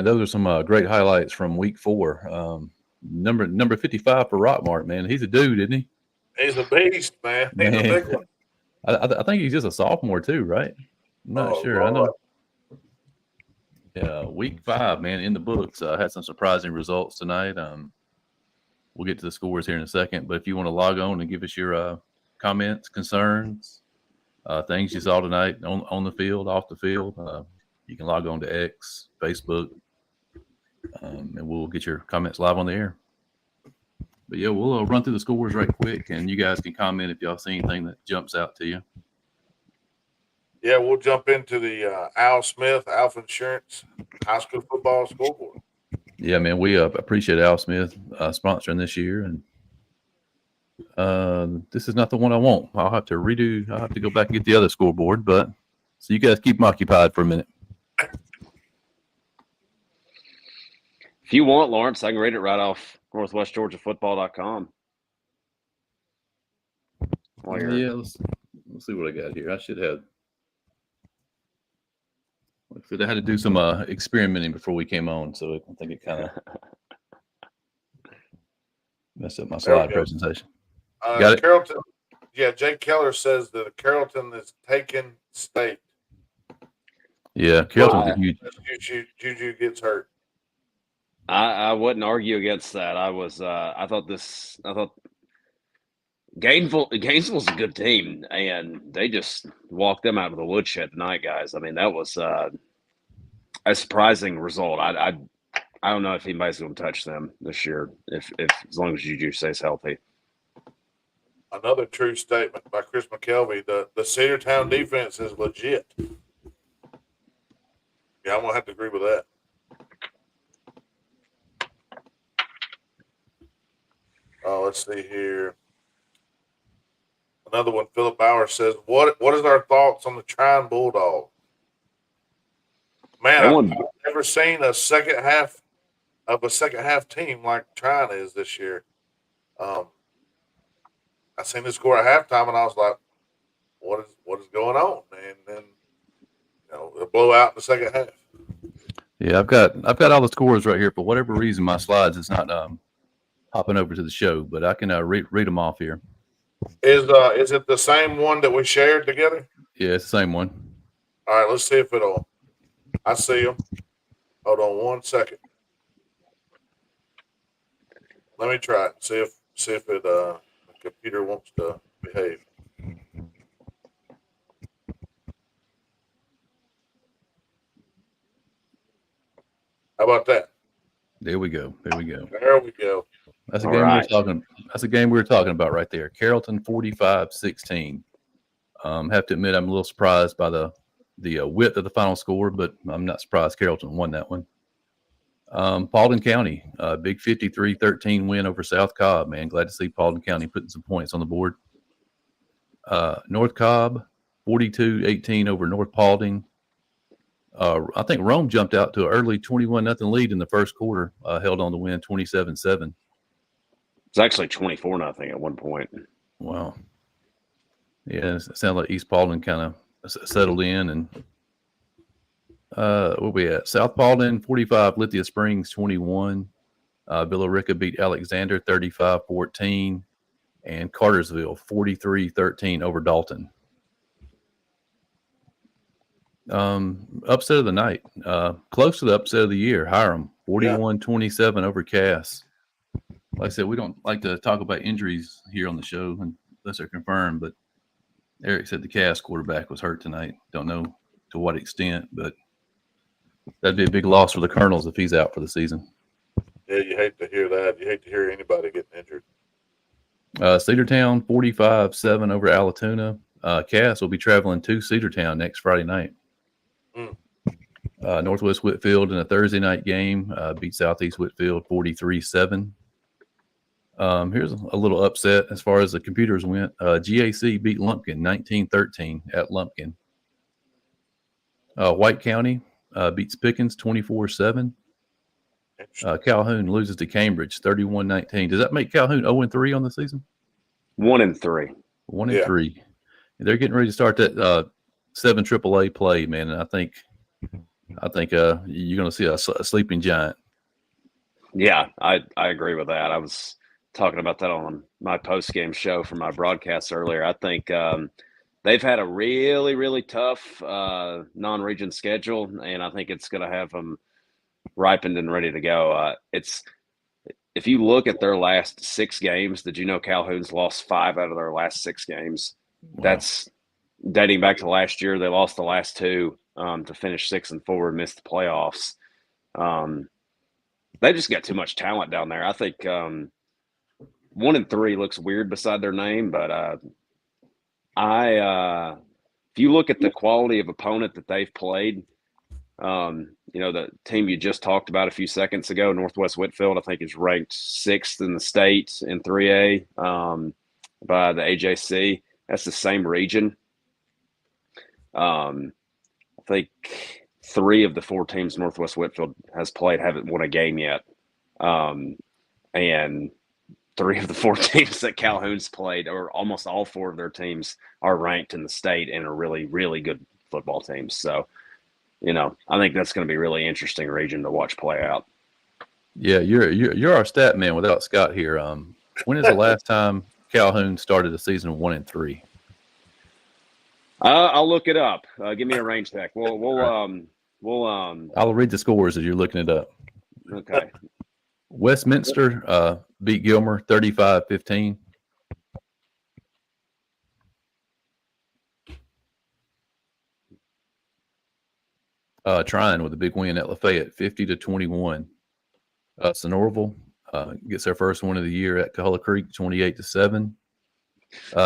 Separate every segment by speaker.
Speaker 1: man, those are some great highlights from week 4. Number 55 for Rockmart, man. He's a dude, isn't he?
Speaker 2: He's a beast, man. He's a
Speaker 1: Man,
Speaker 2: big one.
Speaker 1: I think he's just a sophomore too, right? I'm not
Speaker 2: Oh,
Speaker 1: sure. I
Speaker 2: Lord.
Speaker 1: know. Yeah, week 5, man, in the books. Had some surprising results tonight. We'll get to the scores here in a second, but if you want to log on and give us your comments, concerns, things you saw tonight on the field, off the field, you can log on to X, Facebook, and we'll get your comments live on the air. But yeah, we'll run through the scores right quick, and you guys can comment if y'all see anything that jumps out to you.
Speaker 2: Yeah, we'll jump into the Al Smith, Alfa Insurance High School Football Scoreboard.
Speaker 1: Yeah, man, we appreciate Al Smith sponsoring this year, and this is not the one I want. I'll have to go back and get the other scoreboard, but so you guys keep them occupied for a minute.
Speaker 3: If you want, Lawrence, I can read it right off NorthwestGeorgiaFootball.com.
Speaker 1: Yeah, let's see what I got here. I should have. I had to do some experimenting before we came on, so I think it kind of messed up my slide presentation. Got it?
Speaker 2: Carrollton. Yeah, Jake Keller says that Carrollton is taking state.
Speaker 1: Yeah, Carrollton's huge.
Speaker 2: Juju gets hurt.
Speaker 3: I wouldn't argue against that. I thought Gainesville's a good team, and they just walked them out of the woodshed tonight, guys. I mean, that was a surprising result. I don't know if anybody's going to touch them this year, if as long as Juju stays healthy.
Speaker 2: Another true statement by Chris McKelvey. The Cedartown defense is legit. Yeah, I'm gonna have to agree with that. Let's see here. Another one, Philip Bauer says, what is our thoughts on the Trine Bulldogs? Man, I've never seen a second half team like Trine is this year. I seen the score at halftime and I was like, what is going on? And then a blowout in the second half.
Speaker 1: Yeah, I've got all the scores right here. For whatever reason, my slides is not hopping over to the show, but I can read them off here.
Speaker 2: Is it the same one that we shared together?
Speaker 1: Yeah, it's the same one.
Speaker 2: All right, let's see if it'll. I see them. Hold on 1 second. Let me try it. See if it the computer wants to behave. How about that?
Speaker 1: There we go.
Speaker 2: There we go.
Speaker 1: That's a game we were talking. That's a game we were talking about right there. Carrollton 45-16. Have to admit, I'm a little surprised by the width of the final score, but I'm not surprised Carrollton won that one. Paulding County, big 53-13 win over South Cobb. Man, glad to see Paulding County putting some points on the board. North Cobb 42-18 over North Paulding. I think Rome jumped out to an early 21-0 lead in the first quarter, held on to win 27-7.
Speaker 3: It's actually 24-0 at one point.
Speaker 1: Wow. Yeah, it sounds like East Paulding kind of settled in. And where we at? South Paulding 45, Lithia Springs 21. Villa Rica beat Alexander 35-14. And Cartersville 43-13 over Dalton. Upset of the night, close to the upset of the year. Hiram 41-27 over Cass. Like I said, we don't like to talk about injuries here on the show unless they're confirmed, but Eric said the Cass quarterback was hurt tonight. Don't know to what extent, but that'd be a big loss for the Colonels if he's out for the season.
Speaker 2: Yeah, you hate to hear that. You hate to hear anybody getting injured.
Speaker 1: Cedartown 45-7 over Allatoona. Cass will be traveling to Cedartown next Friday night. Northwest Whitfield in a Thursday night game beat Southeast Whitfield 43-7. Here's a little upset as far as the computers went. GAC beat Lumpkin 19-13 at Lumpkin. White County beats Pickens 24-7. Calhoun loses to Cambridge 31-19. Does that make Calhoun 0-3 on the season?
Speaker 3: 1-3.
Speaker 1: 1-3. They're getting ready to start that 7 AAA play, man. And I think I think you're going to see a sleeping giant.
Speaker 3: Yeah, I agree with that. I was talking about that on my post game show for my broadcast earlier. I think they've had a really, really tough non-region schedule, and I think it's going to have them ripened and ready to go. If you look at their last 6 games, did you know Calhoun's lost 5 out of their last 6 games? Wow. That's dating back to last year. They lost the last 2 to finish 6-4 and missed the playoffs. They just got too much talent down there. I think 1-3 looks weird beside their name, but if you look at the quality of opponent that they've played, the team you just talked about a few seconds ago, Northwest Whitfield, I think is ranked 6th in the state in 3A by the AJC. That's the same region. I think 3 of the 4 teams Northwest Whitfield has played haven't won a game yet. And 3 of the 4 teams that Calhoun's played, or almost all 4 of their teams, are ranked in the state and are really, really good football teams. So, I think that's going to be a really interesting region to watch play out.
Speaker 1: Yeah, you're our stat man without Scott here. When is the last time Calhoun started the season 1-3?
Speaker 3: I'll look it up. Give me a range check. I'll
Speaker 1: read the scores as you're looking it up.
Speaker 3: Okay.
Speaker 1: Westminster beat Gilmer 35-15. Tryon with a big win at Lafayette, 50-21. Sonoraville gets their first win of the year at Cahulla Creek, 28-7.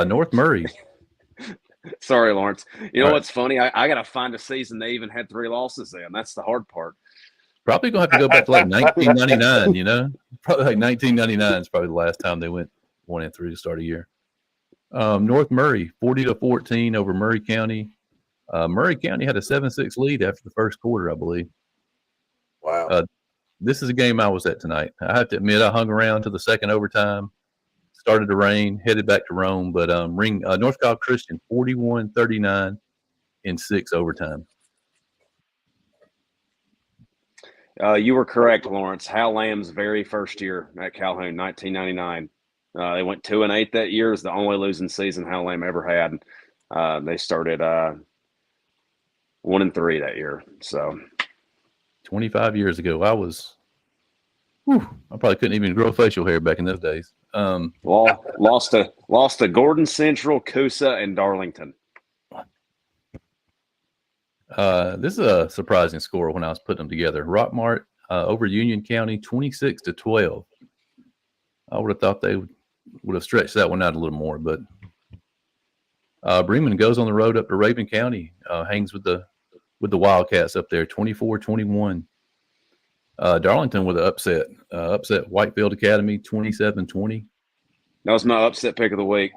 Speaker 1: North Murray.
Speaker 3: Sorry, Lawrence. You know what's funny? I got to find a season they even had 3 losses in. That's the hard part.
Speaker 1: Probably going to have to go back to like 1999, Probably like 1999 is probably the last time they went 1-3 to start a year. North Murray, 40-14 over Murray County. Murray County had a 7-6 lead after the first quarter, I believe.
Speaker 2: Wow.
Speaker 1: This is a game I was at tonight. I have to admit, I hung around to the second overtime. Started to rain, headed back to Rome, but North Cobb Christian 41-39 in 6 overtime.
Speaker 3: You were correct, Lawrence. Hal Lamb's very first year at Calhoun, 1999. They went 2-8 that year. It was the only losing season Hal Lamb ever had. They started 1-3 that year. So
Speaker 1: 25 years ago, I probably couldn't even grow facial hair back in those days.
Speaker 3: Lost to Gordon Central, Coosa, and Darlington.
Speaker 1: This is a surprising score when I was putting them together. Rockmart over Union County, 26-12. I would have thought they would have stretched that one out a little more, but Bremen goes on the road up to Raven County, hangs with the Wildcats up there, 24-21. Darlington with an upset Whitefield Academy, 27-20.
Speaker 3: That was my upset pick of the week.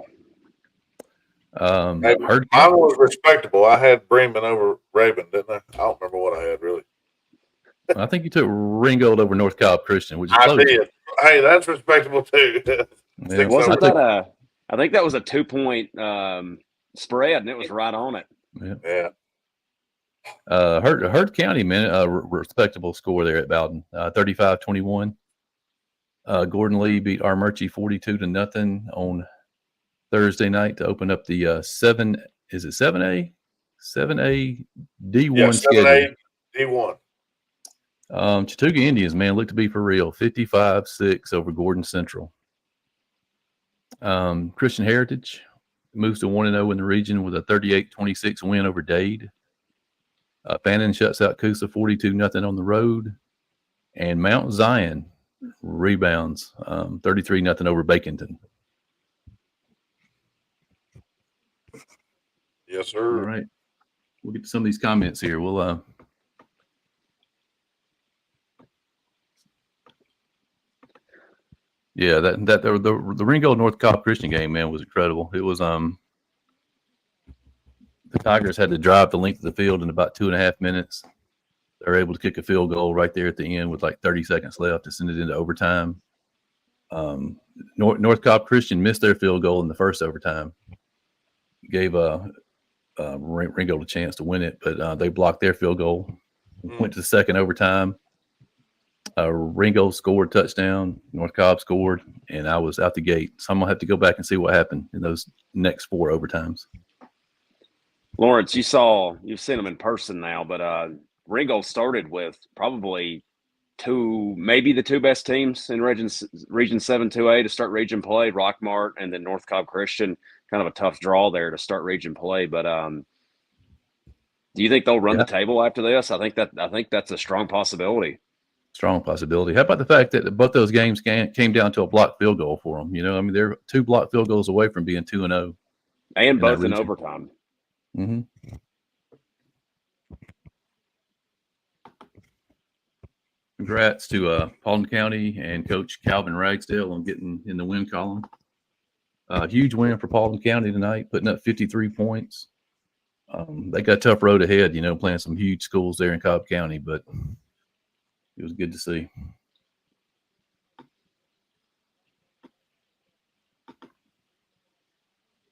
Speaker 2: Mine was respectable. I had Bremen over Raven, didn't I? I don't remember what I had really.
Speaker 1: I think you took Ringgold over North Cobb Christian, which is close.
Speaker 2: I did. Hey, that's respectable too.
Speaker 3: Wasn't that I think that was a 2-point spread, and it was right on it.
Speaker 2: Yeah.
Speaker 1: Hurd County, man, respectable score there at Bowden, 35-21. Gordon Lee beat Armurchie 42-0 on Thursday night to open up the 7A D1 schedule.
Speaker 2: 7A D1.
Speaker 1: Chattooga Indians, man, look to be for real, 55-6 over Gordon Central. Christian Heritage moves to 1-0 in the region with a 38-26 win over Dade. Fannin shuts out Coosa 42-0 on the road. And Mount Zion rebounds 33-0 over Baconton.
Speaker 2: Yes, sir.
Speaker 1: All right. We'll get to some of these comments here. We'll yeah, the Ringgold North Cobb Christian game, man, was incredible. It was the Tigers had to drive the length of the field in about 2.5 minutes. They were able to kick a field goal right there at the end with like 30 seconds left to send it into overtime. North Cobb Christian missed their field goal in the first overtime. Gave Ringgold a chance to win it, but they blocked their field goal. Went to the second overtime. Ringo scored touchdown. North Cobb scored, and I was out the gate. So I'm gonna have to go back and see what happened in those next 4 overtimes.
Speaker 3: Lawrence, you've seen them in person now, but Ringo started with probably maybe the 2 best teams in Region 7 2A to start region play, Rockmart and then North Cobb Christian. Kind of a tough draw there to start region play, but do you think they'll run the table after this? I think that's a strong possibility.
Speaker 1: Strong possibility. How about the fact that both those games came down to a blocked field goal for them? I mean, they're 2 blocked field goals away from being 2-0,
Speaker 3: and both in overtime.
Speaker 1: Mm-hmm. Congrats to Paulding County and Coach Calvin Ragsdale on getting in the win column. Huge win for Paulding County tonight, putting up 53 points. They got a tough road ahead, playing some huge schools there in Cobb County, but it was good to see.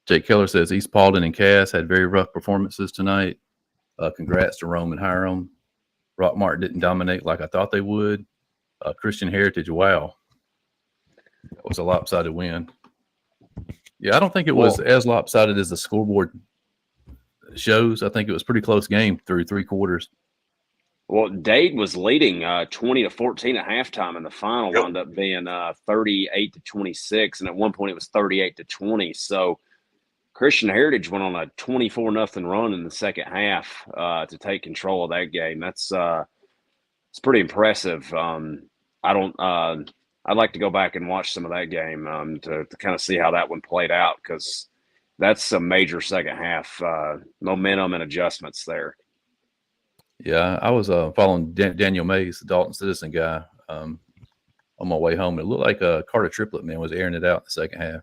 Speaker 1: Jake Keller says East Paulding and Cass had very rough performances tonight. Congrats to Rome and Hiram. Rockmart didn't dominate like I thought they would. Christian Heritage, wow. That was a lopsided win. Yeah, I don't think it was as lopsided as the scoreboard shows. I think it was a pretty close game through 3 quarters.
Speaker 3: Well, Dade was leading 20-14 at halftime, and the final wound up being 38-26, and at one point it was 38-20. So Christian Heritage went on a 24-0 run in the second half to take control of that game. It's pretty impressive. I'd like to go back and watch some of that game to kind of see how that one played out, because that's some major second half momentum and adjustments there.
Speaker 1: Yeah, I was following Daniel Mays, the Dalton Citizen guy, on my way home. It looked like Carter Triplett, man, was airing it out in the second half.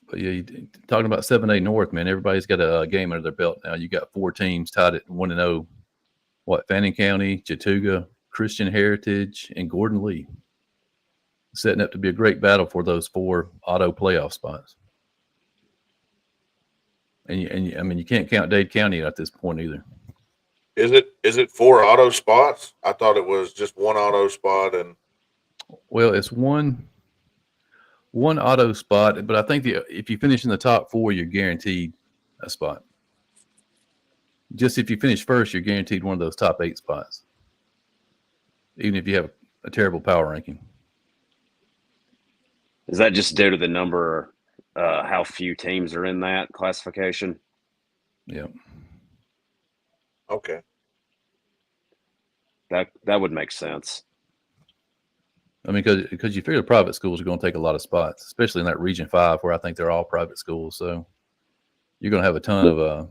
Speaker 1: But yeah, talking about 7A North, man, everybody's got a game under their belt now. You got 4 teams tied at 1-0. Fannin County, Chattooga, Christian Heritage, and Gordon Lee. Setting up to be a great battle for those 4 auto playoff spots. And I mean, you can't count Dade County at this point either.
Speaker 2: Is it 4 auto spots? I thought it was just 1 auto spot. And
Speaker 1: well, it's one auto spot, but I think if you finish in the top 4, you're guaranteed a spot. Just if you finish first, you're guaranteed one of those top 8 spots, even if you have a terrible power ranking.
Speaker 3: Is that just due to the number? How few teams are in that classification?
Speaker 1: Yeah.
Speaker 2: Okay.
Speaker 3: That would make sense.
Speaker 1: I mean, because you figure the private schools are going to take a lot of spots, especially in that Region 5 where I think they're all private schools. So you're going to have a ton of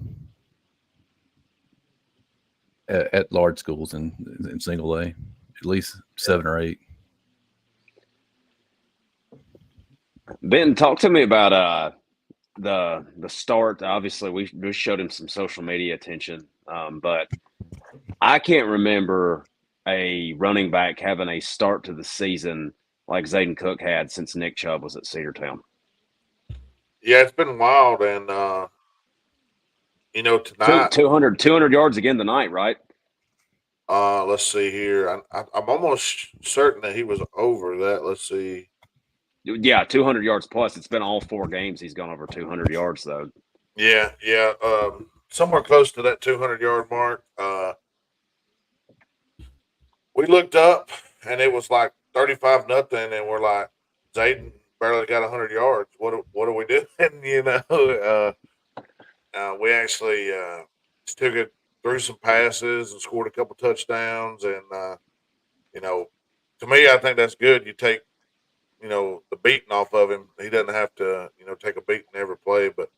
Speaker 1: at large schools in single A, at least 7 or 8.
Speaker 3: Ben, talk to me about the start. Obviously, we showed him some social media attention, but I can't remember a running back having a start to the season like Zayden Cook had since Nick Chubb was at Cedartown.
Speaker 2: Yeah, it's been wild, and tonight
Speaker 3: 200 yards again tonight, right?
Speaker 2: Let's see here. I'm almost certain that he was over that. Let's see.
Speaker 3: Yeah, 200 yards plus. It's been all 4 games he's gone over 200 yards, though.
Speaker 2: Yeah. Somewhere close to that 200-yard mark. We looked up, and it was like 35-0, and we're like, Zayden barely got 100 yards. What are we doing? We actually took it through some passes and scored a couple touchdowns, and to me, I think that's good. You take the beating off of him. He doesn't have to, take a beating every play. But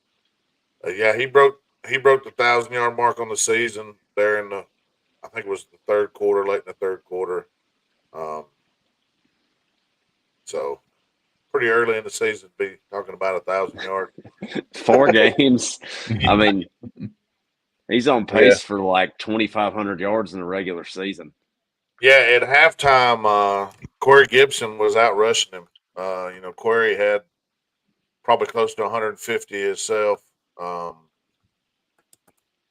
Speaker 2: yeah, he broke the 1,000-yard mark on the season there in I think it was the third quarter, late in the third quarter. So pretty early in the season to be talking about 1,000 yards.
Speaker 3: 4 games. I mean, he's on pace for like 2,500 yards in the regular season.
Speaker 2: Yeah, at halftime, Corey Gibson was out rushing him. Corey had probably close to 150 himself.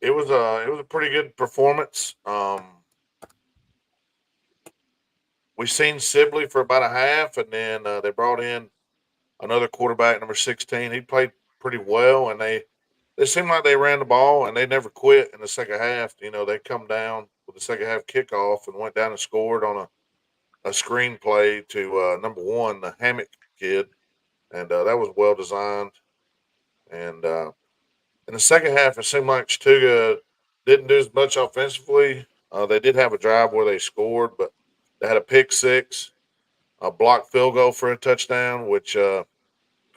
Speaker 2: it was a pretty good performance. We seen Sibley for about a half, and then they brought in another quarterback, number 16. He played pretty well, and they seemed like they ran the ball, and they never quit in the second half. You know, they come down with the second half kickoff and went down and scored on a screen play to number 1, the Hammock kid, and that was well designed. And in the second half, it seemed like Chattooga didn't do as much offensively. They did have a drive where they scored, but they had a pick six, a blocked field goal for a touchdown, which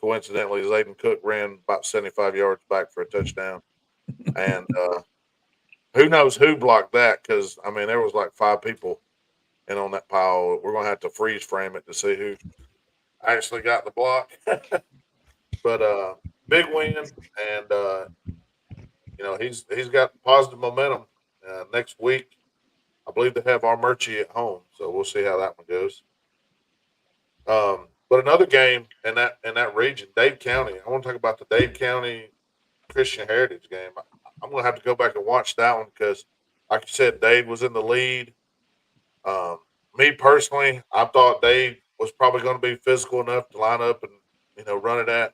Speaker 2: coincidentally Zayden Cook ran about 75 yards back for a touchdown. And who knows who blocked that? Because I mean, there was like 5 people in on that pile. We're gonna have to freeze frame it to see who actually got the block. But big win, and you know he's got positive momentum. Next week, I believe they have Armurchie at home, so we'll see how that one goes. But another game in that region, Dade County. I want to talk about the Dade County Christian Heritage game. I'm going to have to go back and watch that one because, like you said, Dade was in the lead. Me personally, I thought Dade was probably going to be physical enough to line up and run it at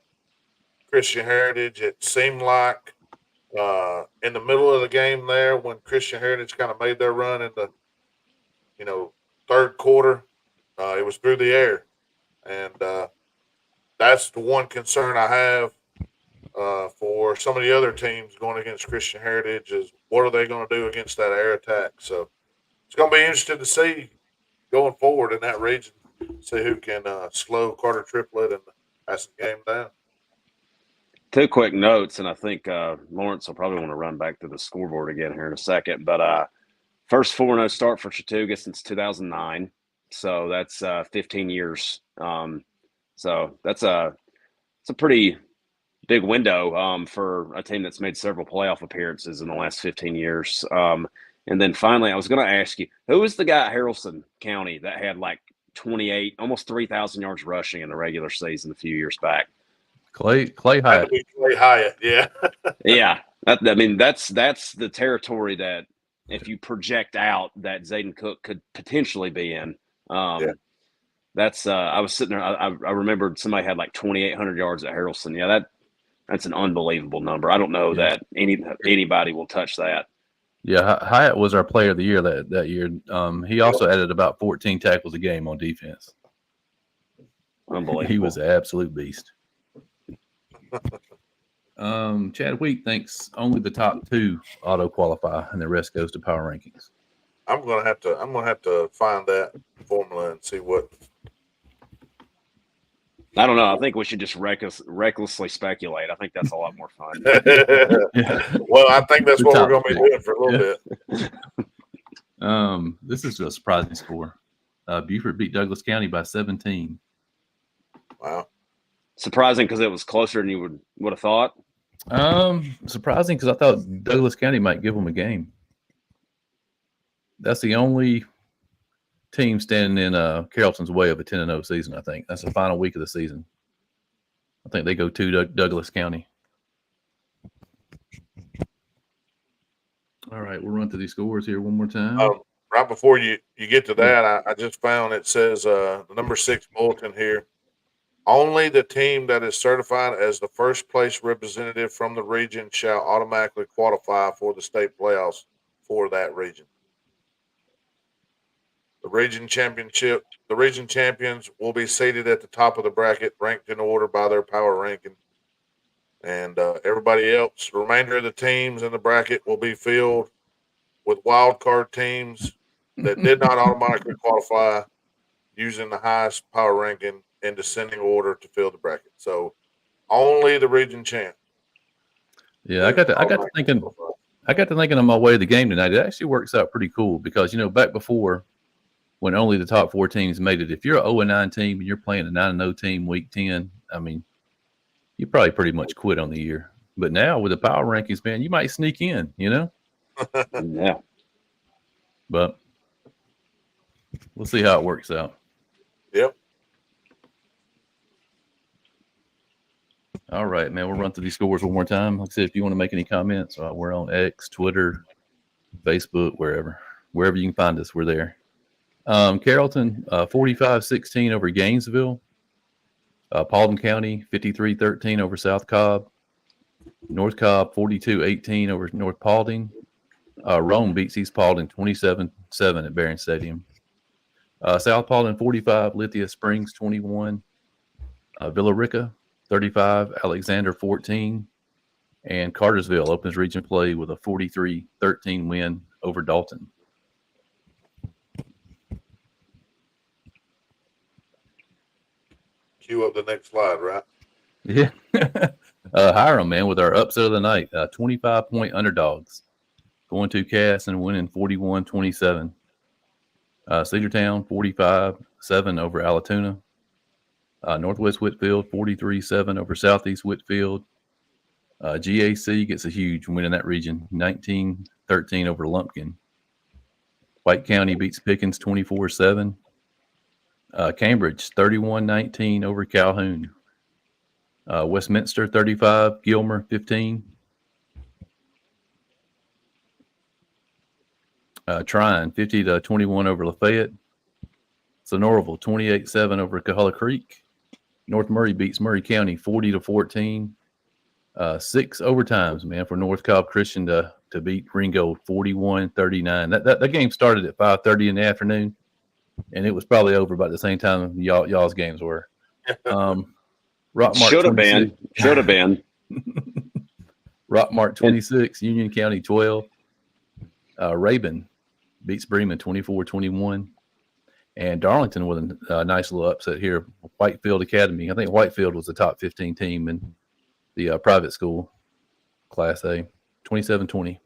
Speaker 2: Christian Heritage. It seemed like in the middle of the game there when Christian Heritage kind of made their run in the third quarter, it was through the air, and that's the one concern I have for some of the other teams going against Christian Heritage is what are they going to do against that air attack? So it's going to be interesting to see going forward in that region, see who can slow Carter Triplett and pass the game down.
Speaker 3: 2 quick notes, and I think Lawrence will probably want to run back to the scoreboard again here in a second. But first 4-0 start for Chattooga since 2009, so that's 15 years. So that's a pretty big window for a team that's made several playoff appearances in the last 15 years. And then finally, I was going to ask you, who was the guy at Haralson County that had like 28, almost 3,000 yards rushing in the regular season a few years back?
Speaker 1: Clay Hyatt.
Speaker 2: Clay Hyatt, yeah.
Speaker 3: Yeah. I mean, that's the territory that if you project out that Zayden Cook could potentially be in. That's I was sitting there. I remembered somebody had like 2,800 yards at Haralson. Yeah, that's an unbelievable number. I don't know that anybody will touch that.
Speaker 1: Yeah, Hyatt was our player of the year that year. He also added about 14 tackles a game on defense.
Speaker 3: Unbelievable.
Speaker 1: He was an absolute beast. Chad Wheat thinks only the top 2 auto qualify, and the rest goes to power rankings.
Speaker 2: I'm gonna have to find that formula and see what.
Speaker 3: I don't know. I think we should just recklessly speculate. I think that's a lot more fun.
Speaker 2: Well, I think that's what we're going to be doing for a little bit.
Speaker 1: This is a surprising score. Beaufort beat Douglas County by 17.
Speaker 2: Wow.
Speaker 3: Surprising because it was closer than you would have thought.
Speaker 1: Surprising because I thought Douglas County might give them a game. That's the only team standing in Carrollton's way of a 10-0 season, I think. That's the final week of the season. I think they go to Douglas County. All right, we'll run through these scores here one more time.
Speaker 2: Right before you get to that, I just found it says the number 6 bulletin here. Only the team that is certified as the first place representative from the region shall automatically qualify for the state playoffs for that region. The region champions will be seated at the top of the bracket, ranked in order by their power ranking. And everybody else, the remainder of the teams in the bracket will be filled with wild card teams that did not automatically qualify using the highest power ranking in descending order to fill the bracket. So only the region champ.
Speaker 1: Yeah, I got to thinking on my way to the game tonight. It actually works out pretty cool because back before, when only the top 4 teams made it, if you're an 0-9 team and you're playing a 9-0 team week 10, I mean, you probably pretty much quit on the year. But now with the power rankings, man, you might sneak in,
Speaker 3: Yeah.
Speaker 1: But we'll see how it works out.
Speaker 2: Yep.
Speaker 1: All right, man. We'll run through these scores one more time. Like I said, if you want to make any comments, we're on X, Twitter, Facebook, wherever you can find us, we're there. Carrollton, 45-16 over Gainesville. Paulding County, 53-13 over South Cobb. North Cobb, 42-18 over North Paulding. Rome beats East Paulding 27-7 at Barron Stadium. South Paulding, 45, Lithia Springs, 21. Villa Rica, 35, Alexander, 14. And Cartersville opens region play with a 43-13 win over Dalton.
Speaker 2: Cue up the next slide, right?
Speaker 1: Yeah. Hiram, man, with our upset of the night, 25-point underdogs, going to Cass and winning 41-27. Cedartown, 45-7 over Allatoona. Northwest Whitfield, 43-7 over Southeast Whitfield. GAC gets a huge win in that region, 19-13 over Lumpkin. White County beats Pickens 24-7. Cambridge, 31-19 over Calhoun. Westminster, 35, Gilmer, 15. Trine, 50-21 over Lafayette. Sonoraville, 28-7 over Coahulla Creek. North Murray beats Murray County 40-14. 6 overtimes, man, for North Cobb Christian to beat Ringo 41-39. That game started at 5:30 in the afternoon, and it was probably over about the same time y'all's games were. Rockmart
Speaker 3: should have been.
Speaker 1: Rockmart 26, Union County 12. Rabin beats Bremen 24-21. And Darlington with a nice little upset here. Whitefield Academy. I think Whitefield was the top 15 team in the private school, Class A, 27-20.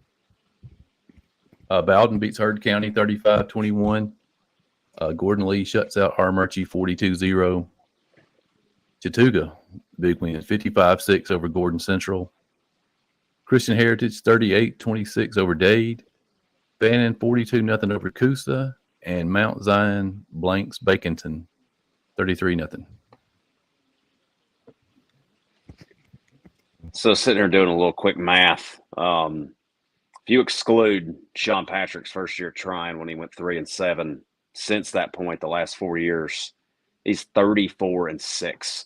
Speaker 1: Bowden beats Heard County 35-21. Gordon Lee shuts out Armurchie 42-0. Chattooga, big win, 55-6 over Gordon Central. Christian Heritage 38-26 over Dade. Bannon 42-0 over Coosa. And Mount Zion blanks Baconton 33-0.
Speaker 3: So sitting there doing a little quick math. If you exclude Sean Patrick's first year trying when he went 3-7, since that point, the last 4 years, he's 34-6.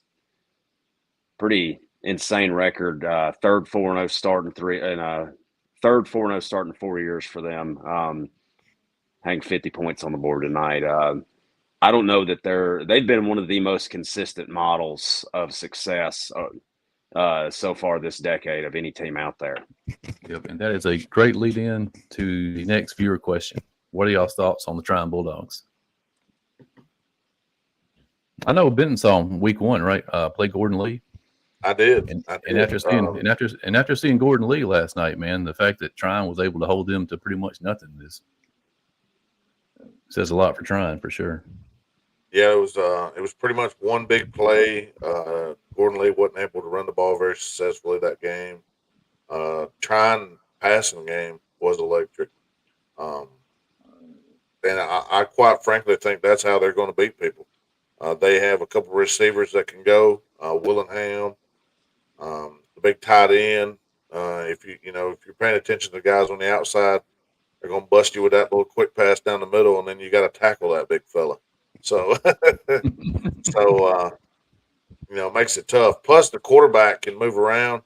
Speaker 3: Pretty insane record. Third 4-0 start in 4 years for them. Hang 50 points on the board tonight. I don't know that they've been one of the most consistent models of success so far this decade of any team out there.
Speaker 1: Yep, and that is a great lead in to the next viewer question. What are y'all's thoughts on the Trine Bulldogs? I know Benton saw him week 1, right? Play Gordon Lee.
Speaker 2: I did.
Speaker 1: And after seeing Gordon Lee last night, man, the fact that Trine was able to hold them to pretty much nothing says a lot for Trine for sure.
Speaker 2: Yeah, it was pretty much one big play. Gordon Lee wasn't able to run the ball very successfully that game. Trine passing game was electric. And I quite frankly think that's how they're going to beat people. They have a couple of receivers that can go. Willingham, the big tight end. If you're paying attention to the guys on the outside, they're going to bust you with that little quick pass down the middle, and then you got to tackle that big fella. So, it makes it tough. Plus, the quarterback can move around,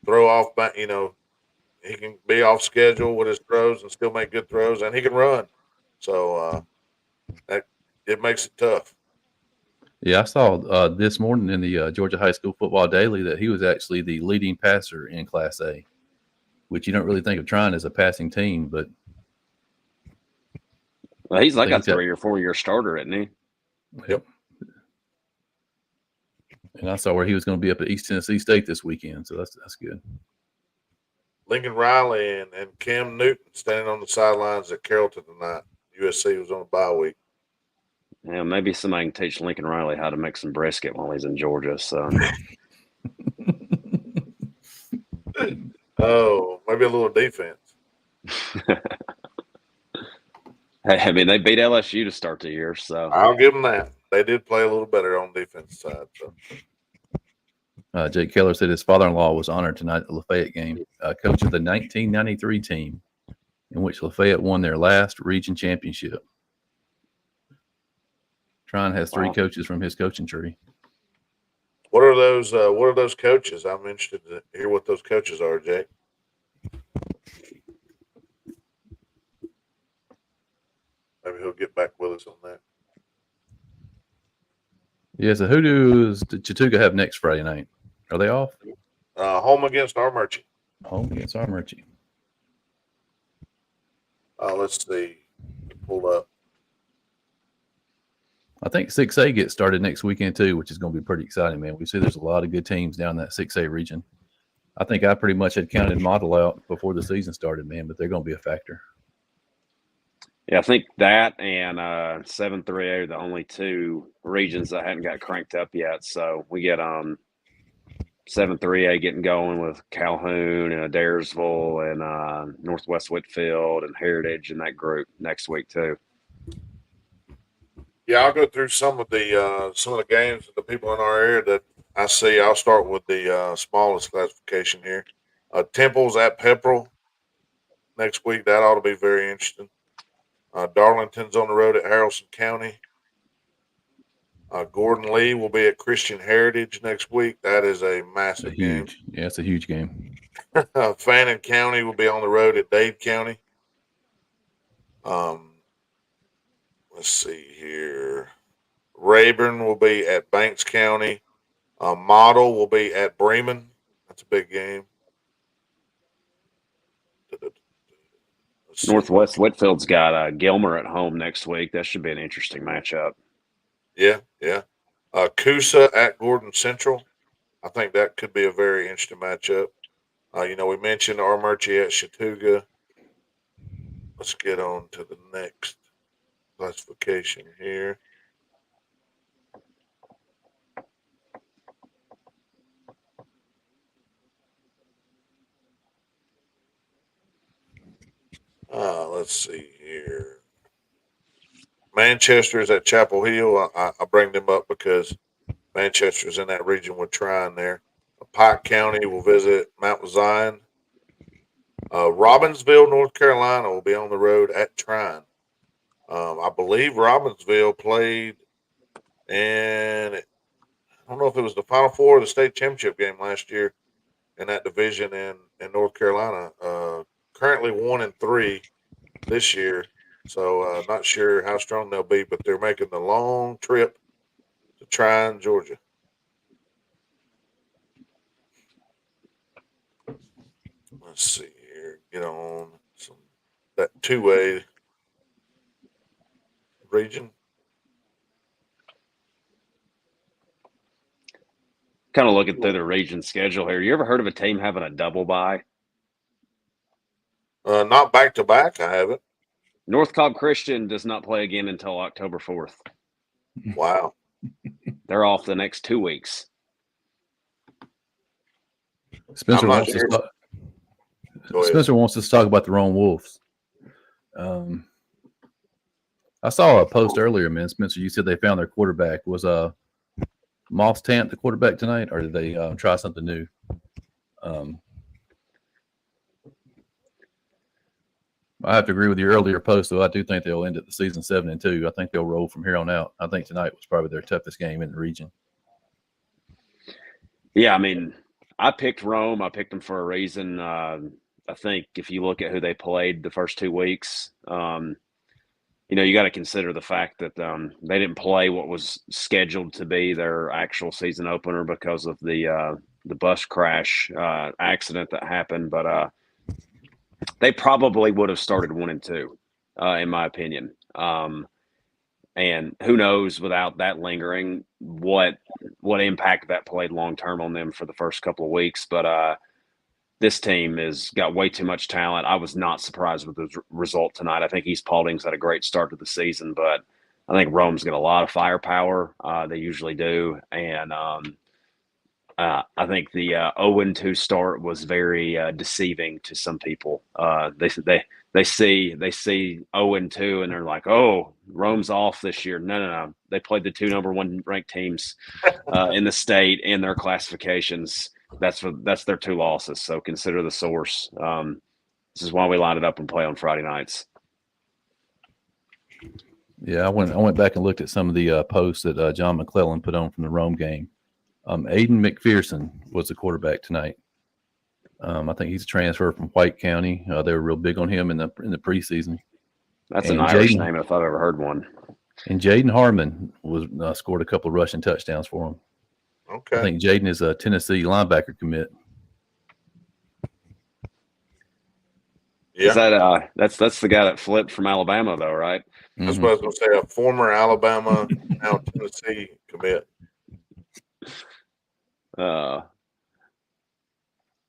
Speaker 2: throw off. He can be off schedule with his throws and still make good throws, and he can run. So, it makes it tough.
Speaker 1: Yeah, I saw this morning in the Georgia High School Football Daily that he was actually the leading passer in Class A, which you don't really think of Trine as a passing team, but
Speaker 3: well, he's like a 3 or 4 year starter, isn't he?
Speaker 2: Yep.
Speaker 1: And I saw where he was going to be up at East Tennessee State this weekend, so that's good.
Speaker 2: Lincoln Riley and Cam Newton standing on the sidelines at Carrollton tonight. USC was on a bye week.
Speaker 3: Yeah, maybe somebody can teach Lincoln Riley how to make some brisket while he's in Georgia. So,
Speaker 2: oh, maybe a little defense.
Speaker 3: I mean, they beat LSU to start the year, so
Speaker 2: I'll give them that. They did play a little better on the defense side. So.
Speaker 1: Jake Keller said his father-in-law was honored tonight at the Lafayette game, coach of the 1993 team, in which Lafayette won their last region championship. Trine has 3 coaches from his coaching tree.
Speaker 2: What are those coaches? I'm interested to hear what those coaches are, Jake. Maybe he'll get back with us on that.
Speaker 1: Yeah, so who does Chattooga have next Friday night? Are they off?
Speaker 2: Home against Armurchie.
Speaker 1: Home against Armurchie.
Speaker 2: Let's see. Pull up.
Speaker 1: I think 6A gets started next weekend too, which is going to be pretty exciting, man. We see there's a lot of good teams down in that 6A region. I think I pretty much had counted Model out before the season started, man, but they're going to be a factor.
Speaker 3: Yeah, I think that and 7-3A are the only 2 regions that hadn't got cranked up yet. So we get 7-3A getting going with Calhoun and Adairsville and Northwest Whitfield and Heritage in that group next week too.
Speaker 2: Yeah, I'll go through some of the games that the people in our area that I see. I'll start with the smallest classification here. Temple's at Pepperell next week. That ought to be very interesting. Darlington's on the road at Haralson County. Gordon Lee will be at Christian Heritage next week. That is a massive game.
Speaker 1: Yeah, it's a huge game.
Speaker 2: Fannin County will be on the road at Dade County. Let's see here. Rayburn will be at Banks County. Model will be at Bremen. That's a big game.
Speaker 3: Northwest Whitfield's got Gilmer at home next week. That should be an interesting matchup.
Speaker 2: Yeah. Coosa at Gordon Central. I think that could be a very interesting matchup. We mentioned Armurchie at Chattooga. Let's get on to the next classification here. Let's see here. Manchester is at Chapel Hill. I bring them up because Manchester's in that region with Trine there. Pike County will visit Mount Zion. Robbinsville, North Carolina will be on the road at Trine. I believe Robbinsville played in, I don't know if it was the Final Four or the state championship game last year in that division in North Carolina. Currently 1-3 this year. So not sure how strong they'll be, but they're making the long trip to Trine, Georgia. Let's see here. Get on that 2A region.
Speaker 3: Kind of looking through the region schedule here. You ever heard of a team having a double bye?
Speaker 2: Not back to back. I haven't.
Speaker 3: North Cobb Christian does not play again until October 4th.
Speaker 2: Wow.
Speaker 1: They're
Speaker 3: off the next 2 weeks.
Speaker 1: Spencer wants us to talk about the Rome Wolves. I saw a post earlier, man. Spencer, you said they found their quarterback. Was Moss Tant the quarterback tonight, or did they try something new? I have to agree with your earlier post, though. I do think they'll end at the season 7-2. I think they'll roll from here on out. I think tonight was probably their toughest game in the region.
Speaker 3: Yeah, I mean, I picked Rome. I picked them for a reason. I think if you look at who they played the first 2 weeks, you got to consider the fact that they didn't play what was scheduled to be their actual season opener because of the bus crash accident that happened. But they probably would have started 1-2, in my opinion. And who knows, without that lingering, what impact that played long term on them for the first couple of weeks. But this team has got way too much talent. I was not surprised with the result tonight. I think East Paulding's had a great start to the season, but I think Rome's got a lot of firepower. They usually do. And I think the 0-2 start was very deceiving to some people. They they see 0-2 and they're like, oh, Rome's off this year. No. They played the 2 number 1 ranked teams in the state in their classifications. That's their 2 losses. So consider the source. This is why we line it up and play on Friday nights.
Speaker 1: Yeah, I went back and looked at some of the posts that John McClellan put on from the Rome game. Aiden McPherson was the quarterback tonight. I think he's a transfer from White County. They were real big on him in the preseason.
Speaker 3: That's an Irish name if I've ever heard one.
Speaker 1: And Jaden Harmon was scored a couple of rushing touchdowns for him.
Speaker 2: Okay.
Speaker 1: I think Jaden is a Tennessee linebacker commit.
Speaker 3: Yeah. Is that that's the guy that flipped from Alabama though, right?
Speaker 2: That's what I was going to say. A former Alabama, now Tennessee commit.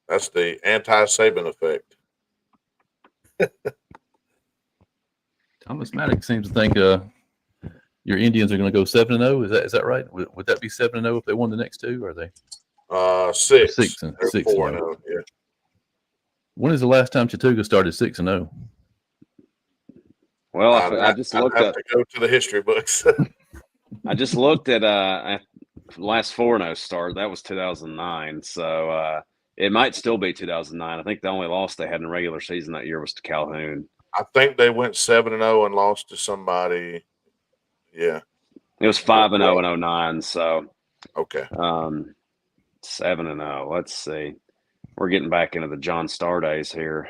Speaker 2: That's the anti-Saban effect.
Speaker 1: Thomas Maddox seems to think your Indians are going to go 7-0. Is that right? Would that be 7-0 if they won the next 2? Or are they
Speaker 2: 6?
Speaker 1: 4-0.
Speaker 2: Yeah.
Speaker 1: When is the last time Chattooga started 6-0?
Speaker 3: Well, I just looked
Speaker 2: up. To go to the history books.
Speaker 3: I just looked at last 4-0 start. That was 2009. So it might still be 2009. I think the only loss they had in the regular season that year was to Calhoun.
Speaker 2: I think they went 7-0 and lost to somebody. Yeah.
Speaker 3: It was 5-0 in 09. So
Speaker 2: okay.
Speaker 3: 7-0. Let's see. We're getting back into the John Starr days here.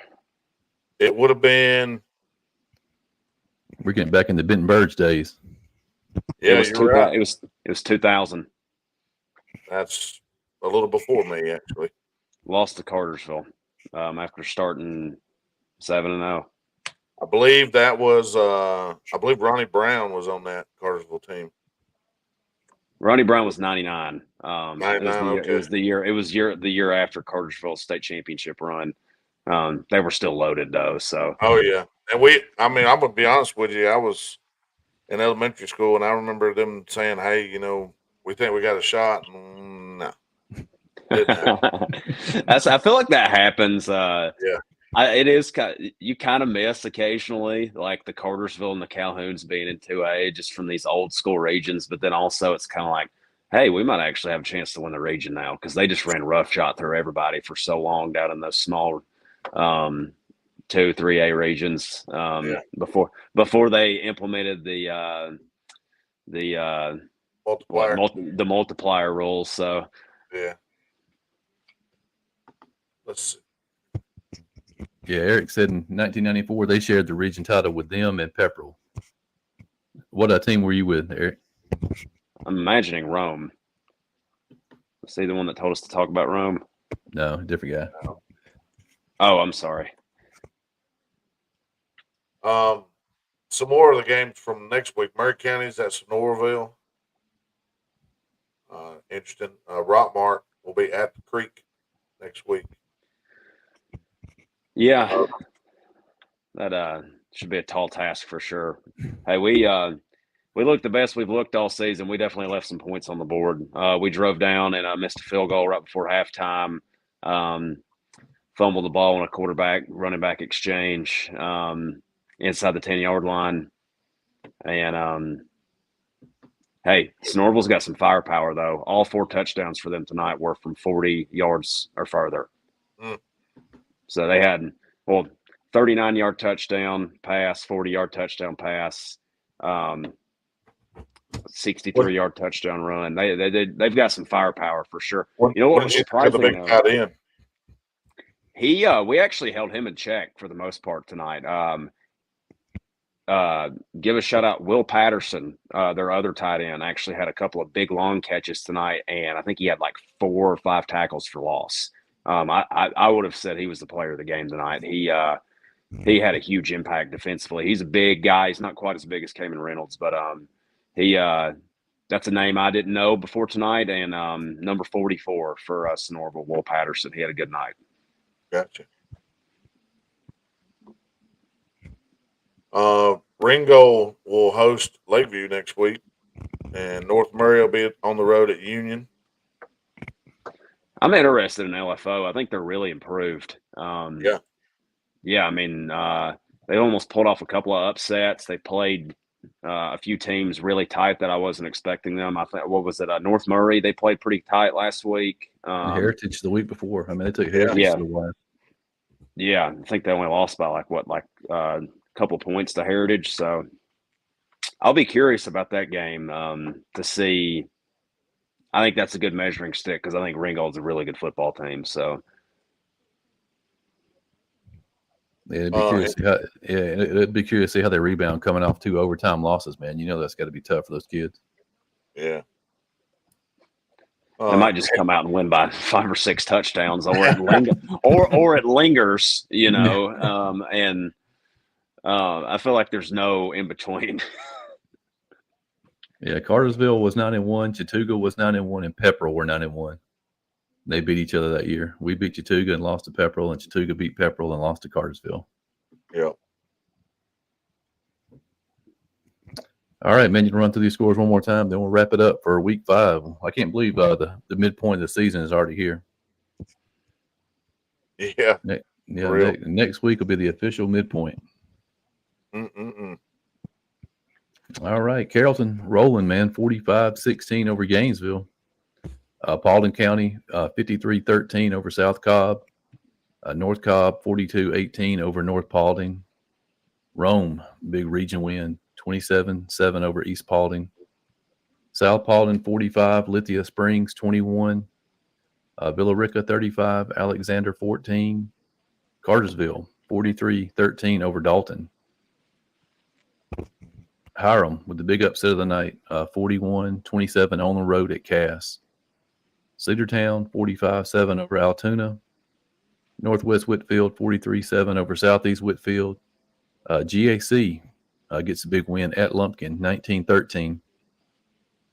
Speaker 2: It would have been.
Speaker 1: We're getting back into Benton Burge days.
Speaker 2: Yeah,
Speaker 3: you're
Speaker 2: right.
Speaker 3: It was 2000.
Speaker 2: That's a little before me, actually.
Speaker 3: Lost to Cartersville after starting 7-0.
Speaker 2: I believe that was. I believe Ronnie Brown was on that Cartersville team.
Speaker 3: Ronnie Brown was 99.
Speaker 2: 99.
Speaker 3: It was the year after Cartersville's state championship run. They were still loaded though. So.
Speaker 2: Oh yeah, and I'm gonna be honest with you. I was in elementary school, and I remember them saying, "Hey, we think we got a shot." No.
Speaker 3: I feel like that happens.
Speaker 2: Yeah.
Speaker 3: It is you kind of miss occasionally, like the Cartersville and the Calhouns being in 2A just from these old school regions. But then also it's kind of like, hey, we might actually have a chance to win the region now because they just ran roughshod through everybody for so long down in those small 2, 3A regions before they implemented the multiplier rules. So
Speaker 2: yeah. Let's see.
Speaker 1: Yeah, Eric said in 1994 they shared the region title with them and Pepperell. What team were you with, Eric?
Speaker 3: I'm imagining Rome. Is he the one that told us to talk about Rome?
Speaker 1: No, different guy.
Speaker 3: Oh, I'm sorry.
Speaker 2: Some more of the games from next week. Murray County's at Sonoraville. Interesting. Rockmart will be at the Creek next week.
Speaker 3: Yeah, that should be a tall task for sure. Hey, we looked the best we've looked all season. We definitely left some points on the board. We drove down and missed a field goal right before halftime. Fumbled the ball on a running back exchange inside the 10-yard line. And hey, Sonoraville's got some firepower though. All 4 touchdowns for them tonight were from 40 yards or further. So they had 39-yard touchdown pass, 40-yard touchdown pass, 63-yard touchdown run. They've got some firepower for sure. You know what was surprising though? We actually held him in check for the most part tonight. Give a shout out Will Patterson, their other tight end, actually had a couple of big long catches tonight, and I think he had like 4 or 5 tackles for loss. I would have said he was the player of the game tonight. He had a huge impact defensively. He's a big guy. He's not quite as big as Kamen Reynolds, but that's a name I didn't know before tonight. And number 44 for Sonoraville, Will Patterson. He had a good night.
Speaker 2: Gotcha. Ringo will host Lakeview next week, and North Murray will be on the road at Union.
Speaker 3: I'm interested in LFO. I think they're really improved.
Speaker 2: Yeah.
Speaker 3: I mean, they almost pulled off a couple of upsets. They played a few teams really tight that I wasn't expecting them. I think, what was it? North Murray, they played pretty tight last week.
Speaker 1: And Heritage the week before. I mean, they took Heritage to the wire.
Speaker 3: Yeah, I think they only lost by a couple points to Heritage. So I'll be curious about that game to see. I think that's a good measuring stick because I think Ringgold's a really good football team. So
Speaker 1: yeah, it'd be curious to see how they rebound coming off 2 overtime losses, man. You know that's got to be tough for those kids.
Speaker 2: Yeah.
Speaker 3: They might just come out and win by 5 or 6 touchdowns, or it lingers, you know. And I feel like there's no in between.
Speaker 1: Yeah, Cartersville was 9-1, Chattooga was 9-1, and Pepperell were 9-1. They beat each other that year. We beat Chattooga and lost to Pepperell, and Chattooga beat Pepperell and lost to Cartersville.
Speaker 2: Yeah.
Speaker 1: All right, man, you can run through these scores one more time, then we'll wrap it up for week 5. I can't believe the midpoint of the season is already here.
Speaker 2: Yeah.
Speaker 1: Next week will be the official midpoint. All right, Carrollton rolling, man, 45-16 over Gainesville. Paulding County, 53-13 over South Cobb. North Cobb, 42-18 over North Paulding. Rome, big region win, 27-7 over East Paulding. South Paulding, 45. Lithia Springs, 21. Villa Rica, 35. Alexander, 14. Cartersville, 43-13 over Dalton. Hiram with the big upset of the night, 41-27 on the road at Cass. Cedartown, 45-7 over Altoona. Northwest Whitfield, 43-7 over Southeast Whitfield. GAC gets a big win at Lumpkin, 19-13.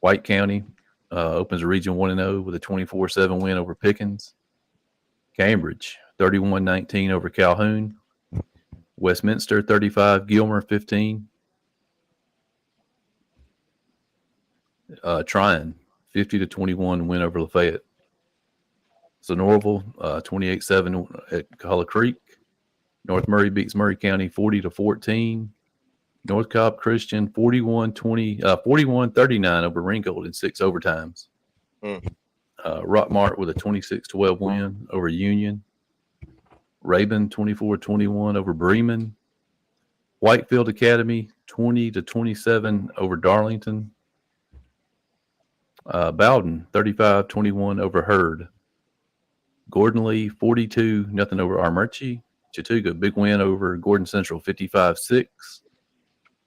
Speaker 1: White County opens a Region 1-0 with a 24-7 win over Pickens. Cambridge, 31-19 over Calhoun. Westminster, 35. Gilmer, 15. Tryon, 50-21 win over Lafayette. Sonoraville, 28-7 at Hollow Creek. North Murray beats Murray County 40-14. North Cobb Christian 41-39 over Ringgold in 6 overtimes. Rockmart with a 26-12 win over Union. Rabun 24-21 over Bremen. Whitefield Academy 20-27 over Darlington. Bowden 35-21 over Hurd. Gordon Lee 42-0 over Armurchie. Chattooga big win over Gordon Central 55-6.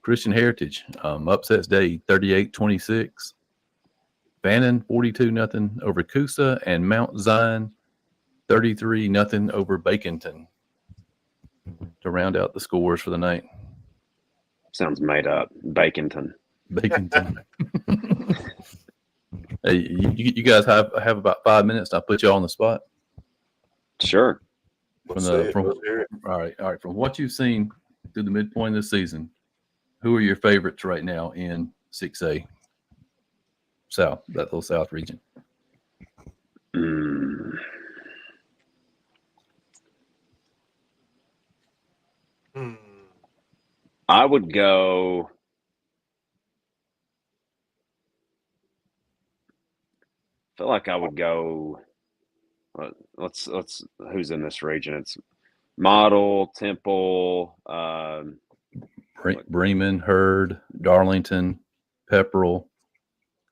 Speaker 1: Christian Heritage upsets Day 38-26. Bannon 42-0 over Coosa, and Mount Zion 33-0 over Baconton to round out the scores for the night.
Speaker 3: Sounds made up. Baconton.
Speaker 1: Hey, you guys have about 5 minutes. I'll put you all on the spot.
Speaker 3: Sure.
Speaker 1: All right. From what you've seen through the midpoint of the season, who are your favorites right now in 6A South, that little South region?
Speaker 3: I would go. I feel like I would go. Let's. Who's in this region? It's Model, Temple,
Speaker 1: Bremen, Hurd, Darlington, Pepperell,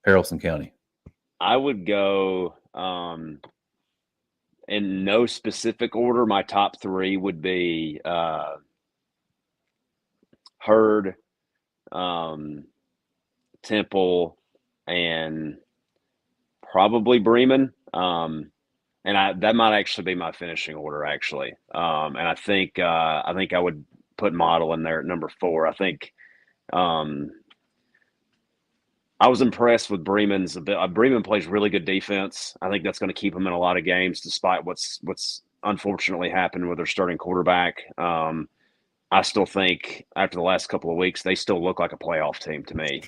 Speaker 1: Haralson County. I
Speaker 3: would go in no specific order. My top 3 would be Hurd, Temple, and probably Bremen. And that might actually be my finishing order, actually. And I think I would put Model in there at number 4. I think I was impressed with Bremen's. Bremen plays really good defense. I think that's going to keep them in a lot of games, despite what's unfortunately happened with their starting quarterback. I still think after the last couple of weeks, they still look like a playoff team to me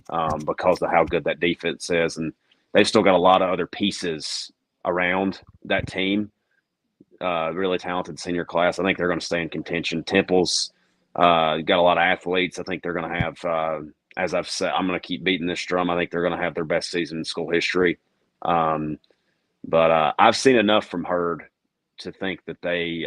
Speaker 3: because of how good that defense is, and they've still got a lot of other pieces around that team. Really talented senior class. I think they're going to stay in contention. Temple's Got a lot of athletes. I think they're going to have, as I've said, I'm going to keep beating this drum. I think they're going to have their best season in school history. But I've seen enough from Hurd to think that they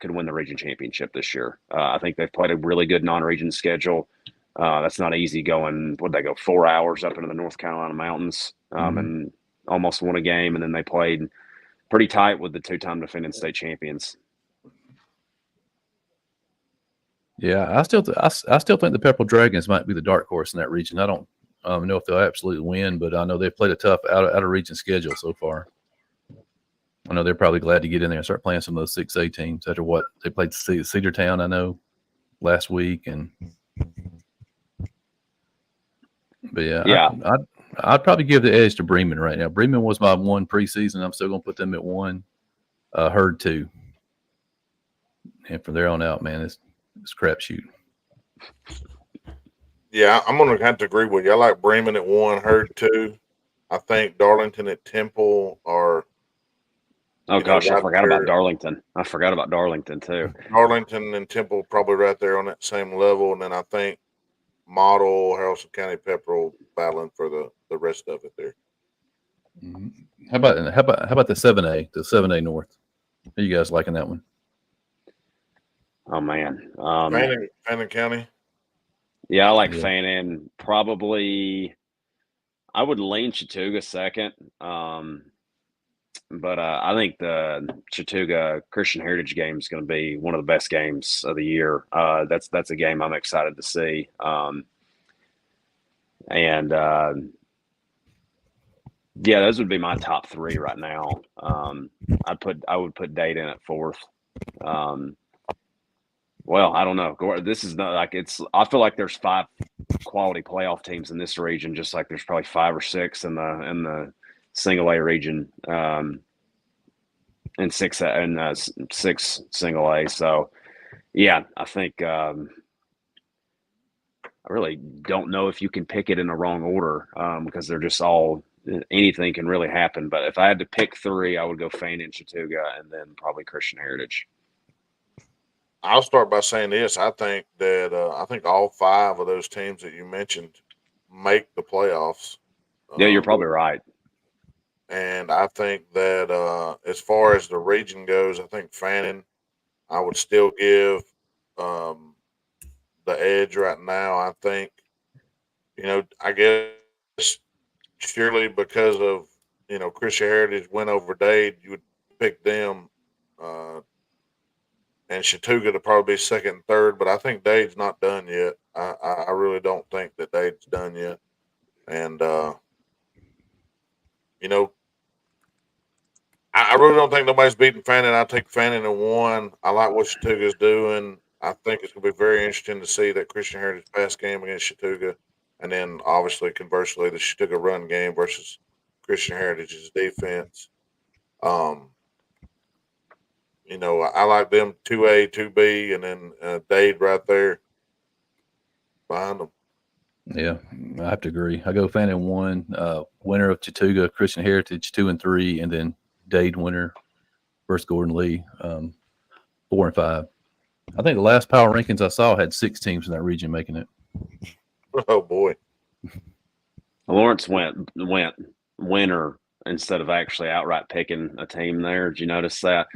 Speaker 3: could win the region championship this year. I think they've played a really good non-region schedule. That's not easy going. Would they go 4 hours up into the North Carolina mountains and almost won a game, and then they played pretty tight with the two-time defending state champions.
Speaker 1: Yeah, I still think the Pepperell Dragons might be the dark horse in that region. I don't know if they'll absolutely win, but I know they've played a tough out of region schedule so far. I know they're probably glad to get in there and start playing some of those 6A teams after what they played Cedartown, I know, last week. But yeah. I'd probably give the edge to Bremen right now. Bremen was my 1 preseason. I'm still going to put them at 1. Hurd 2. And from there on out, man, it's crapshoot.
Speaker 2: Yeah, I'm going to have to agree with you. I like Bremen at 1, Hurd 2. I think Darlington at Temple are.
Speaker 3: Oh gosh, I forgot about Darlington. I forgot about Darlington too.
Speaker 2: Darlington and Temple probably right there on that same level, and then I think Model, Haralson County, Pepperell battling for the rest of it there.
Speaker 1: Mm-hmm. How about the 7A, the 7A North? How you guys liking that one?
Speaker 3: Oh man,
Speaker 2: Fannin County.
Speaker 3: Yeah, I like Fannin. Probably, I would lean Chattooga second. But I think the Chattooga Christian Heritage game is going to be one of the best games of the year. That's a game I'm excited to see. Yeah, those would be my top 3 right now. I would put Dade in at 4th. Well, I don't know. This is not like I feel like there's 5 quality playoff teams in this region, just like there's probably 5 or 6 in the single A region, and 6 single A. So, yeah, I think I really don't know if you can pick it in the wrong order because they're just all anything can really happen. But if I had to pick 3, I would go Fannin, Chattooga, and then probably Christian Heritage.
Speaker 2: I'll start by saying this. I think that all 5 of those teams that you mentioned make the playoffs.
Speaker 3: Yeah, you're probably right.
Speaker 2: And I think that as far as the region goes, I think Fannin, I would still give the edge right now. I think, I guess surely because of, Christian Heritage went over Dade, you would pick them and Chattooga to probably be second and third. But I think Dade's not done yet. I really don't think that Dade's done yet. And, I really don't think nobody's beating Fannin. I take Fannin in 1. I like what Chattooga's doing. I think it's going to be very interesting to see that Christian Heritage pass game against Chattooga. And then, obviously, conversely, the Chattooga run game versus Christian Heritage's defense. I like them 2A, 2B, and then Dade right there behind them.
Speaker 1: Yeah, I have to agree. I go Fannin 1, winner of Chattooga, Christian Heritage 2 and 3, and then Dade winner versus Gordon Lee 4 and 5. I think the last power rankings I saw had 6 teams in that region making it.
Speaker 2: Oh boy!
Speaker 3: Lawrence went winner instead of actually outright picking a team there. Did you notice that?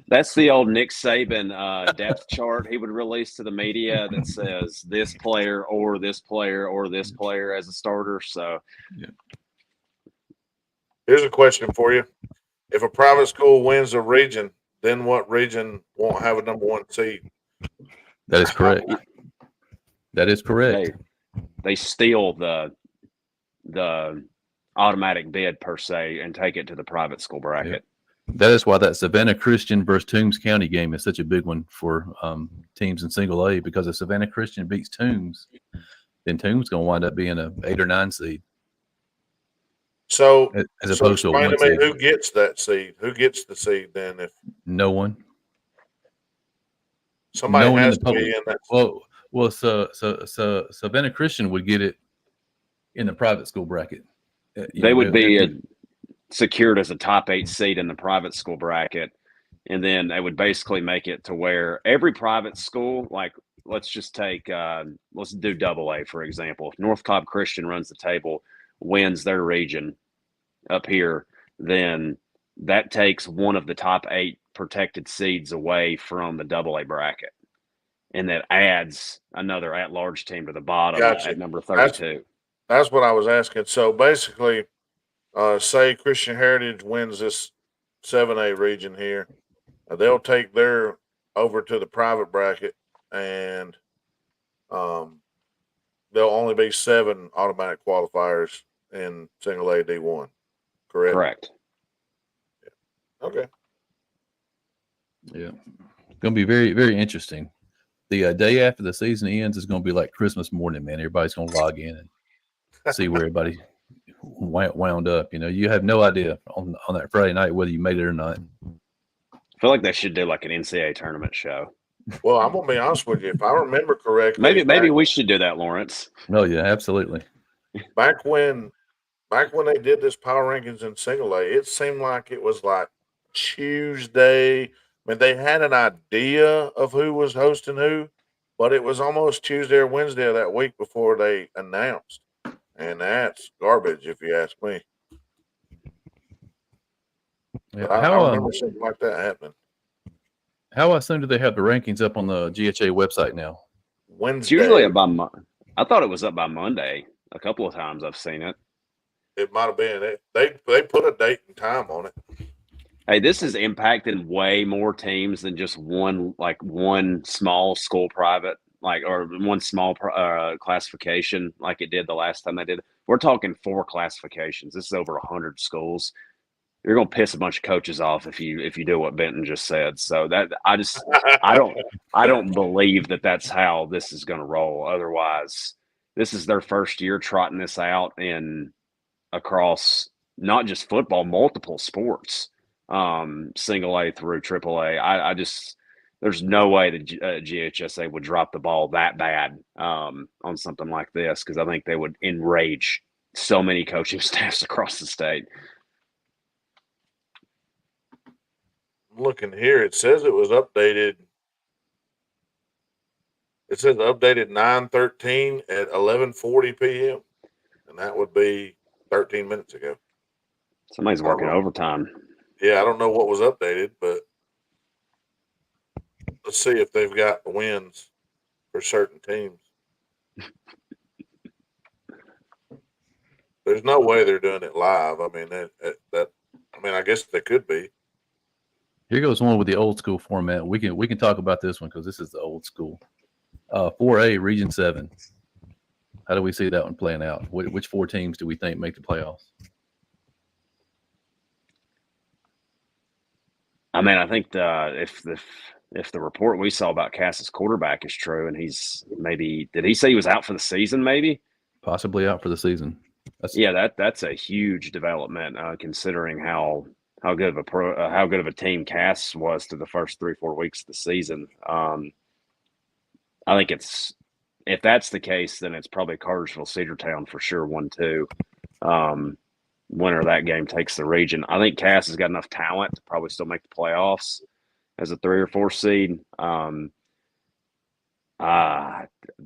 Speaker 3: That's the old Nick Saban depth chart he would release to the media that says this player or this player or this player as a starter. So,
Speaker 2: here's a question for you: if a private school wins a region, then what region won't have a number 1 seed?
Speaker 1: That is correct. That is correct.
Speaker 3: They steal the automatic bid per se and take it to the private school bracket.
Speaker 1: Yeah. That is why that Savannah Christian versus Toombs County game is such a big one for teams in single A, because if Savannah Christian beats Toombs, then Toombs going to wind up being a 8 or 9 seed.
Speaker 2: So,
Speaker 1: as opposed to a 1
Speaker 2: to me,
Speaker 1: seed.
Speaker 2: who gets that seed? Who gets the seed then? If
Speaker 1: no one,
Speaker 2: somebody has to be in that.
Speaker 1: Well, so Savannah Christian would get it in the private school bracket.
Speaker 3: They would be secured as a top 8 seed in the private school bracket. And then they would basically make it to where every private school, like let's just take, let's do AA, for example. If North Cobb Christian runs the table, wins their region up here, then that takes one of the top 8 protected seeds away from the AA bracket. And that adds another at-large team to the bottom at number 32.
Speaker 2: That's what I was asking. So basically, say Christian Heritage wins this 7A region here, they'll take their over to the private bracket, and there'll only be 7 automatic qualifiers in single A D1. Correct.
Speaker 3: Correct.
Speaker 2: Yeah. Okay.
Speaker 1: Yeah, going to be very, very interesting. The day after the season ends is going to be like Christmas morning, man. Everybody's going to log in and see where everybody wound up. You know, you have no idea on that Friday night whether you made it or not.
Speaker 3: I feel like they should do like an NCAA tournament show.
Speaker 2: Well, I'm gonna be honest with you. If I remember correctly,
Speaker 3: maybe we should do that, Lawrence.
Speaker 1: Oh yeah, absolutely.
Speaker 2: Back when they did this power rankings in single A, it seemed like it was like Tuesday. I mean, they had an idea of who was hosting who, but it was almost Tuesday or Wednesday of that week before they announced. And that's garbage, if you ask me.
Speaker 1: Yeah,
Speaker 2: I remember something like that happening.
Speaker 1: How soon do they have the rankings up on the GHA website now?
Speaker 2: Wednesday.
Speaker 3: It's usually up by I thought it was up by Monday. A couple of times I've seen it.
Speaker 2: It might have been. They put a date and time on it.
Speaker 3: Hey, this has impacted way more teams than just one small school private, or one small classification like it did the last time they did it. We're talking 4 classifications. This is over 100 schools. You're going to piss a bunch of coaches off if you do what Benton just said. So that I don't believe that that's how this is going to roll. Otherwise, this is their first year trotting this out across not just football, multiple sports, single A through triple A. I just there's no way that GHSA would drop the ball that bad on something like this, because I think they would enrage so many coaching staffs across the state.
Speaker 2: Looking here, it says it was updated. It says updated 9/13 at 11:40 p.m. and that would be 13 minutes ago.
Speaker 3: Somebody's working overtime.
Speaker 2: Yeah, I don't know what was updated, but let's see if they've got the wins for certain teams. There's no way they're doing it live. I mean, I guess they could be.
Speaker 1: Here goes one with the old school format. We can talk about this one because this is the old school. 4A Region 7. How do we see that one playing out? Which 4 teams do we think make the playoffs?
Speaker 3: I mean, I think if the report we saw about Cass's quarterback is true, and he's did he say he was out for the season? Maybe
Speaker 1: possibly out for the season.
Speaker 3: That's a huge development, considering how good of a team Cass was to the first 3-4 weeks of the season. I think if that's the case, then it's probably Cartersville Cedartown for sure 1-2. Winner of that game takes the region. I think Cass has got enough talent to probably still make the playoffs as a 3 or 4 seed. The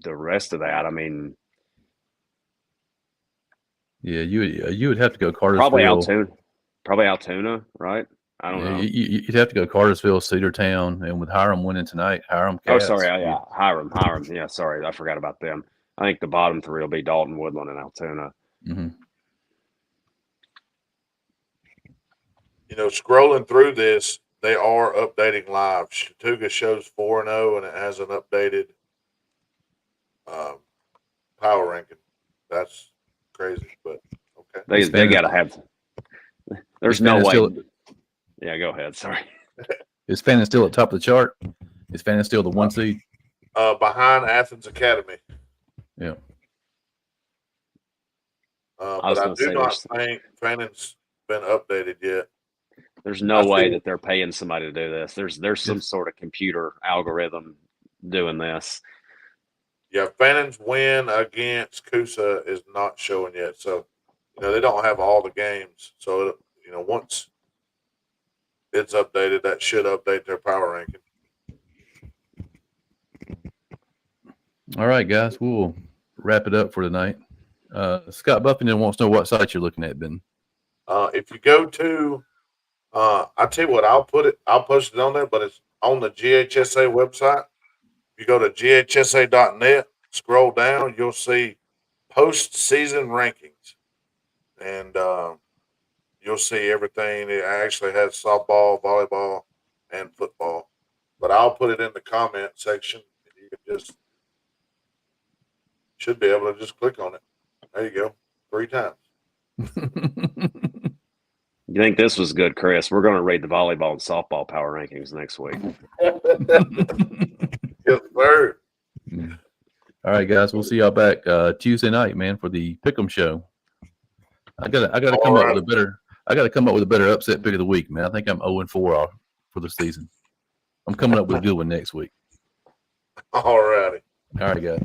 Speaker 3: rest of that, I mean,
Speaker 1: yeah, you would have to go Cartersville.
Speaker 3: Probably Altoona, right? I don't know.
Speaker 1: You'd have to go Cartersville, Cedartown, and with Hiram winning tonight, Hiram.
Speaker 3: Cass, Hiram. Yeah, sorry, I forgot about them. I think the bottom 3 will be Dalton, Woodland, and Altoona.
Speaker 1: Mm-hmm.
Speaker 2: Scrolling through this, they are updating live. Chattooga shows 4-0, and it has an updated power ranking. That's crazy, but okay.
Speaker 3: They got to have. There's no way. Yeah, go ahead. Sorry.
Speaker 1: Is Fannin still at top of the chart? Is Fannin still the 1 seed?
Speaker 2: Behind Athens Academy.
Speaker 1: Yeah.
Speaker 2: But I do not think Fannon's been updated yet.
Speaker 3: There's no way that they're paying somebody to do this. There's some sort of computer algorithm doing this.
Speaker 2: Yeah, Fannon's win against Coosa is not showing yet. So, they don't have all the games. So, once it's updated. That should update their power ranking.
Speaker 1: All right, guys, we'll wrap it up for tonight. Scott Buffington wants to know what site you're looking at, Ben.
Speaker 2: If you go to, I tell you what, I'll post it on there, but it's on the GHSA website. If you go to ghsa.net, scroll down, you'll see postseason rankings, and you'll see everything. It actually has softball, volleyball, and football. But I'll put it in the comment section. You can should be able to just click on it. There you go, 3 times.
Speaker 3: You think this was good, Chris? We're going to rate the volleyball and softball power rankings next week.
Speaker 2: Yes, sir.
Speaker 1: All right, guys, we'll see y'all back Tuesday night, man, for the Pick'em show. I gotta come up with a better upset pick of the week, man. I think I'm 0-4 for the season. I'm coming up with a good one next week.
Speaker 2: All righty.
Speaker 1: All right, guys.